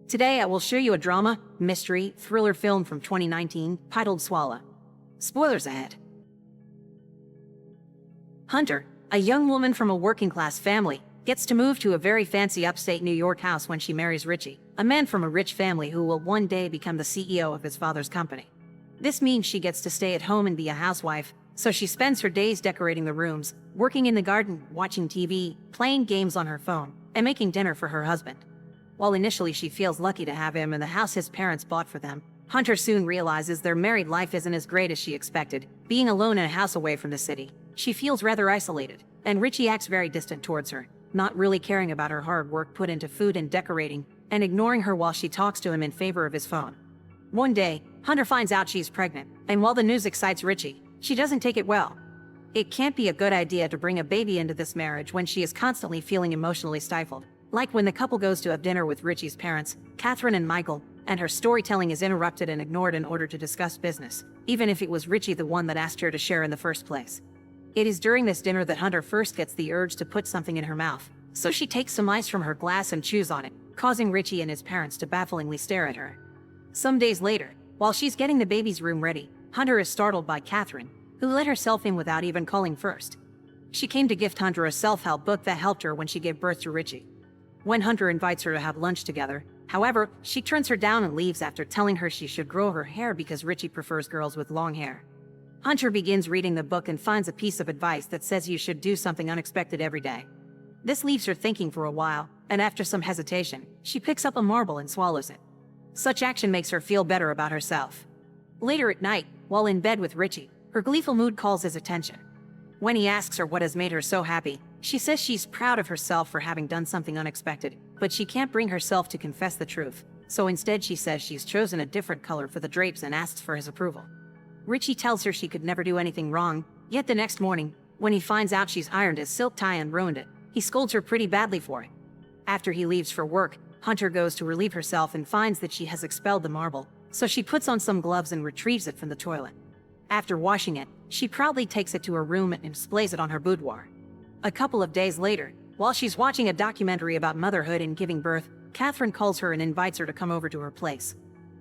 Today I will show you a drama, mystery, thriller film from 2019 titled Swallow. Spoilers ahead. Hunter, a young woman from a working-class family, gets to move to a very fancy upstate New York house when she marries Richie, a man from a rich family who will one day become the CEO of his father's company. This means she gets to stay at home and be a housewife, so she spends her days decorating the rooms, working in the garden, watching TV, playing games on her phone, and making dinner for her husband. While initially she feels lucky to have him and the house his parents bought for them, Hunter soon realizes their married life isn't as great as she expected. Being alone in a house away from the city, she feels rather isolated, and Richie acts very distant towards her, not really caring about her hard work put into food and decorating, and ignoring her while she talks to him in favor of his phone. One day, Hunter finds out she's pregnant, and while the news excites Richie, she doesn't take it well. It can't be a good idea to bring a baby into this marriage when she is constantly feeling emotionally stifled. Like when the couple goes to have dinner with Richie's parents, Catherine and Michael, and her storytelling is interrupted and ignored in order to discuss business, even if it was Richie the one that asked her to share in the first place. It is during this dinner that Hunter first gets the urge to put something in her mouth, so she takes some ice from her glass and chews on it, causing Richie and his parents to bafflingly stare at her. Some days later, while she's getting the baby's room ready, Hunter is startled by Catherine, who let herself in without even calling first. She came to gift Hunter a self-help book that helped her when she gave birth to Richie. When Hunter invites her to have lunch together, however, she turns her down and leaves after telling her she should grow her hair because Richie prefers girls with long hair. Hunter begins reading the book and finds a piece of advice that says you should do something unexpected every day. This leaves her thinking for a while, and after some hesitation, she picks up a marble and swallows it. Such action makes her feel better about herself. Later at night, while in bed with Richie, her gleeful mood calls his attention. When he asks her what has made her so happy, she says she's proud of herself for having done something unexpected, but she can't bring herself to confess the truth, so instead she says she's chosen a different color for the drapes and asks for his approval. Richie tells her she could never do anything wrong, yet the next morning, when he finds out she's ironed his silk tie and ruined it, he scolds her pretty badly for it. After he leaves for work, Hunter goes to relieve herself and finds that she has expelled the marble, so she puts on some gloves and retrieves it from the toilet. After washing it, she proudly takes it to her room and displays it on her boudoir. A couple of days later, while she's watching a documentary about motherhood and giving birth, Catherine calls her and invites her to come over to her place.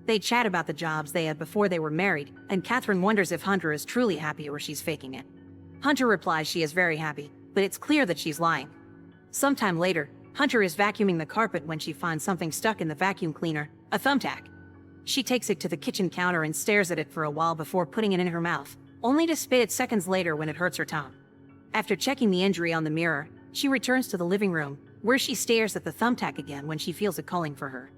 They chat about the jobs they had before they were married, and Catherine wonders if Hunter is truly happy or she's faking it. Hunter replies she is very happy, but it's clear that she's lying. Sometime later, Hunter is vacuuming the carpet when she finds something stuck in the vacuum cleaner, a thumbtack. She takes it to the kitchen counter and stares at it for a while before putting it in her mouth, only to spit it seconds later when it hurts her tongue. After checking the injury on the mirror, she returns to the living room, where she stares at the thumbtack again when she feels it calling for her.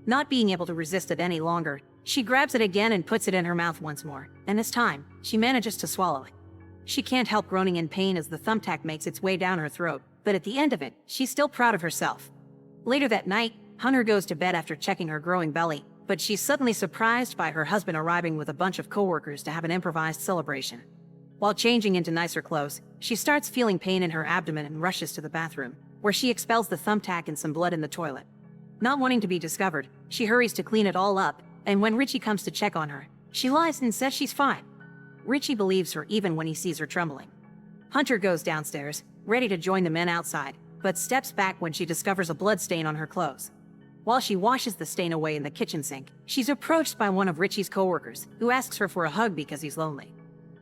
Not being able to resist it any longer, she grabs it again and puts it in her mouth once more, and this time, she manages to swallow it. She can't help groaning in pain as the thumbtack makes its way down her throat, but at the end of it, she's still proud of herself. Later that night, Hunter goes to bed after checking her growing belly, but she's suddenly surprised by her husband arriving with a bunch of coworkers to have an improvised celebration. While changing into nicer clothes, she starts feeling pain in her abdomen and rushes to the bathroom, where she expels the thumbtack and some blood in the toilet. Not wanting to be discovered, she hurries to clean it all up, and when Richie comes to check on her, she lies and says she's fine. Richie believes her even when he sees her trembling. Hunter goes downstairs, ready to join the men outside, but steps back when she discovers a blood stain on her clothes. While she washes the stain away in the kitchen sink, she's approached by one of Richie's coworkers, who asks her for a hug because he's lonely.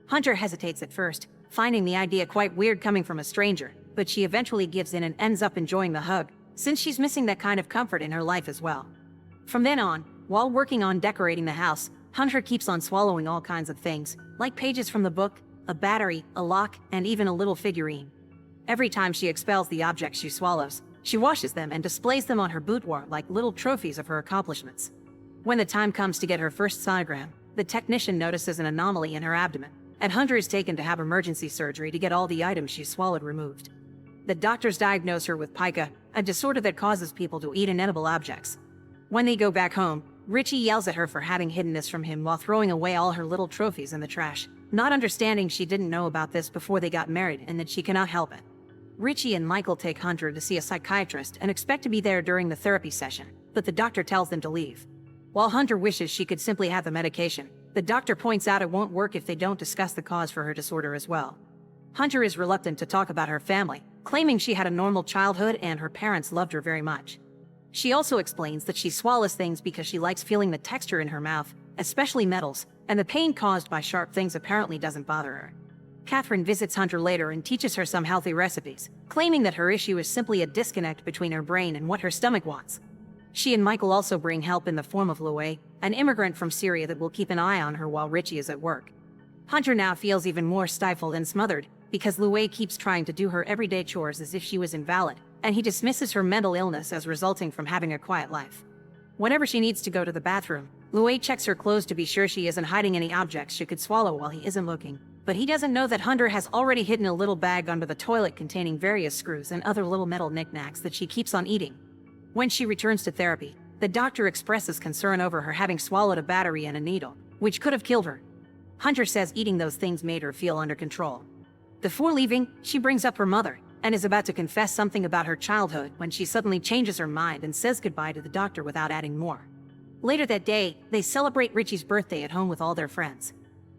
Hunter hesitates at first, finding the idea quite weird coming from a stranger, but she eventually gives in and ends up enjoying the hug, since she's missing that kind of comfort in her life as well. From then on, while working on decorating the house, Hunter keeps on swallowing all kinds of things, like pages from the book, a battery, a lock, and even a little figurine. Every time she expels the objects she swallows, she washes them and displays them on her boudoir like little trophies of her accomplishments. When the time comes to get her first sonogram, the technician notices an anomaly in her abdomen, and Hunter is taken to have emergency surgery to get all the items she swallowed removed. The doctors diagnose her with pica, a disorder that causes people to eat inedible objects. When they go back home, Richie yells at her for having hidden this from him while throwing away all her little trophies in the trash, not understanding she didn't know about this before they got married and that she cannot help it. Richie and Michael take Hunter to see a psychiatrist and expect to be there during the therapy session, but the doctor tells them to leave. While Hunter wishes she could simply have the medication, the doctor points out it won't work if they don't discuss the cause for her disorder as well. Hunter is reluctant to talk about her family, claiming she had a normal childhood and her parents loved her very much. She also explains that she swallows things because she likes feeling the texture in her mouth, especially metals, and the pain caused by sharp things apparently doesn't bother her. Catherine visits Hunter later and teaches her some healthy recipes, claiming that her issue is simply a disconnect between her brain and what her stomach wants. She and Michael also bring help in the form of Louie, an immigrant from Syria that will keep an eye on her while Richie is at work. Hunter now feels even more stifled and smothered because Louie keeps trying to do her everyday chores as if she was invalid, and he dismisses her mental illness as resulting from having a quiet life. Whenever she needs to go to the bathroom, Louie checks her clothes to be sure she isn't hiding any objects she could swallow while he isn't looking. But he doesn't know that Hunter has already hidden a little bag under the toilet containing various screws and other little metal knickknacks that she keeps on eating. When she returns to therapy, the doctor expresses concern over her having swallowed a battery and a needle, which could have killed her. Hunter says eating those things made her feel under control. Before leaving, she brings up her mother, and is about to confess something about her childhood when she suddenly changes her mind and says goodbye to the doctor without adding more. Later that day, they celebrate Richie's birthday at home with all their friends.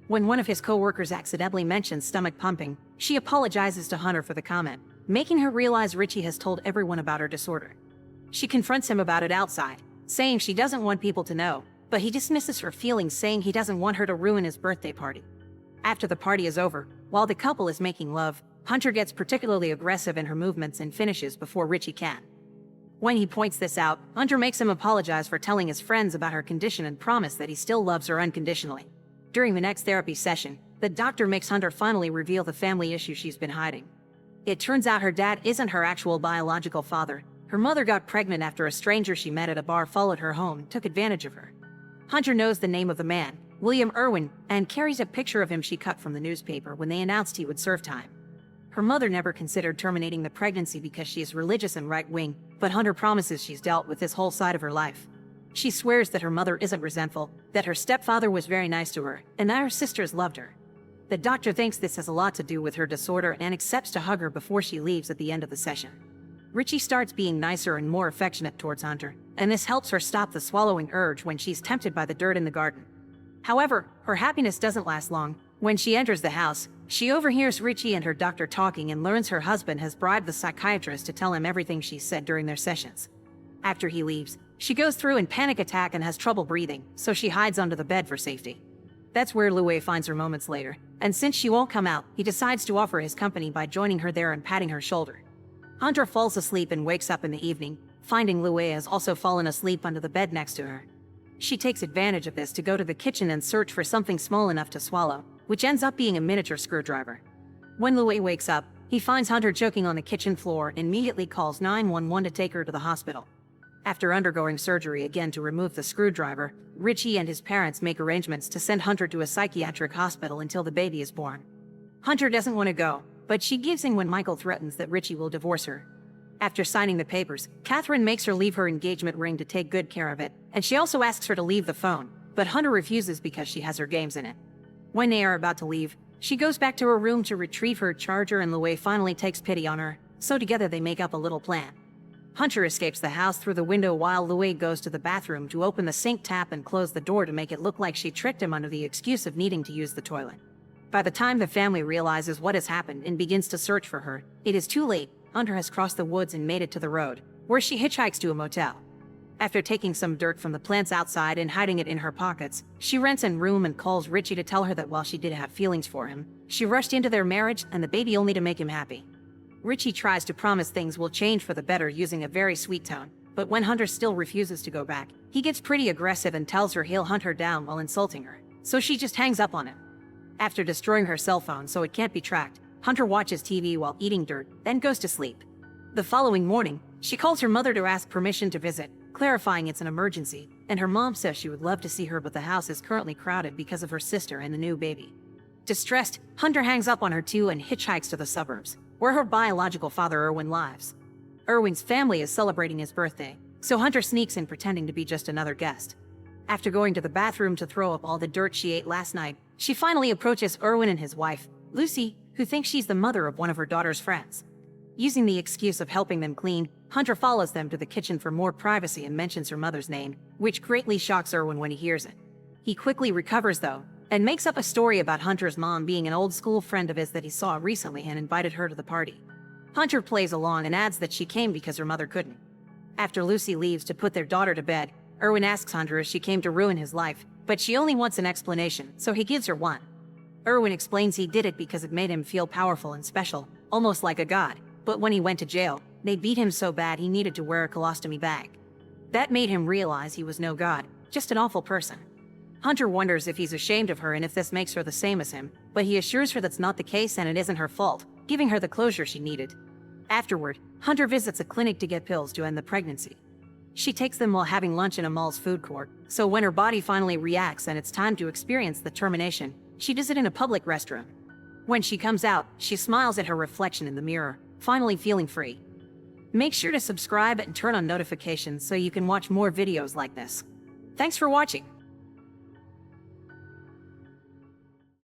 When one of his co-workers accidentally mentions stomach pumping, she apologizes to Hunter for the comment, making her realize Richie has told everyone about her disorder. She confronts him about it outside, saying she doesn't want people to know, but he dismisses her feelings, saying he doesn't want her to ruin his birthday party. After the party is over, while the couple is making love, Hunter gets particularly aggressive in her movements and finishes before Richie can. When he points this out, Hunter makes him apologize for telling his friends about her condition and promise that he still loves her unconditionally. During the next therapy session, the doctor makes Hunter finally reveal the family issue she's been hiding. It turns out her dad isn't her actual biological father. Her mother got pregnant after a stranger she met at a bar followed her home and took advantage of her. Hunter knows the name of the man, William Irwin, and carries a picture of him she cut from the newspaper when they announced he would serve time. Her mother never considered terminating the pregnancy because she is religious and right-wing, but Hunter promises she's dealt with this whole side of her life. She swears that her mother isn't resentful, that her stepfather was very nice to her, and that her sisters loved her. The doctor thinks this has a lot to do with her disorder and accepts to hug her before she leaves at the end of the session. Richie starts being nicer and more affectionate towards Hunter, and this helps her stop the swallowing urge when she's tempted by the dirt in the garden. However, her happiness doesn't last long. When she enters the house, she overhears Richie and her doctor talking and learns her husband has bribed the psychiatrist to tell him everything she said during their sessions. After he leaves, she goes through in panic attack and has trouble breathing, so she hides under the bed for safety. That's where Louie finds her moments later, and since she won't come out, he decides to offer his company by joining her there and patting her shoulder. Hunter falls asleep and wakes up in the evening, finding Louie has also fallen asleep under the bed next to her. She takes advantage of this to go to the kitchen and search for something small enough to swallow, which ends up being a miniature screwdriver. When Louie wakes up, he finds Hunter choking on the kitchen floor and immediately calls 911 to take her to the hospital. After undergoing surgery again to remove the screwdriver, Richie and his parents make arrangements to send Hunter to a psychiatric hospital until the baby is born. Hunter doesn't want to go, but she gives in when Michael threatens that Richie will divorce her. After signing the papers, Catherine makes her leave her engagement ring to take good care of it, and she also asks her to leave the phone, but Hunter refuses because she has her games in it. When they are about to leave, she goes back to her room to retrieve her charger and Louie finally takes pity on her, so together they make up a little plan. Hunter escapes the house through the window while Louie goes to the bathroom to open the sink tap and close the door to make it look like she tricked him under the excuse of needing to use the toilet. By the time the family realizes what has happened and begins to search for her, it is too late. Hunter has crossed the woods and made it to the road, where she hitchhikes to a motel. After taking some dirt from the plants outside and hiding it in her pockets, she rents a room and calls Richie to tell her that while she did have feelings for him, she rushed into their marriage and the baby only to make him happy. Richie tries to promise things will change for the better using a very sweet tone, but when Hunter still refuses to go back, he gets pretty aggressive and tells her he'll hunt her down while insulting her, so she just hangs up on him. After destroying her cell phone so it can't be tracked, Hunter watches TV while eating dirt, then goes to sleep. The following morning, she calls her mother to ask permission to visit, clarifying it's an emergency, and her mom says she would love to see her but the house is currently crowded because of her sister and the new baby. Distressed, Hunter hangs up on her too and hitchhikes to the suburbs, where her biological father Irwin lives. Irwin's family is celebrating his birthday, so Hunter sneaks in pretending to be just another guest. After going to the bathroom to throw up all the dirt she ate last night, she finally approaches Irwin and his wife, Lucy, who thinks she's the mother of one of her daughter's friends. Using the excuse of helping them clean, Hunter follows them to the kitchen for more privacy and mentions her mother's name, which greatly shocks Irwin when he hears it. He quickly recovers though, and makes up a story about Hunter's mom being an old school friend of his that he saw recently and invited her to the party. Hunter plays along and adds that she came because her mother couldn't. After Lucy leaves to put their daughter to bed, Erwin asks Hunter if she came to ruin his life, but she only wants an explanation, so he gives her one. Erwin explains he did it because it made him feel powerful and special, almost like a god, but when he went to jail, they beat him so bad he needed to wear a colostomy bag. That made him realize he was no god, just an awful person. Hunter wonders if he's ashamed of her and if this makes her the same as him, but he assures her that's not the case and it isn't her fault, giving her the closure she needed. Afterward, Hunter visits a clinic to get pills to end the pregnancy. She takes them while having lunch in a mall's food court, so when her body finally reacts and it's time to experience the termination, she does it in a public restroom. When she comes out, she smiles at her reflection in the mirror, finally feeling free. Make sure to subscribe and turn on notifications so you can watch more videos like this. Thanks for watching.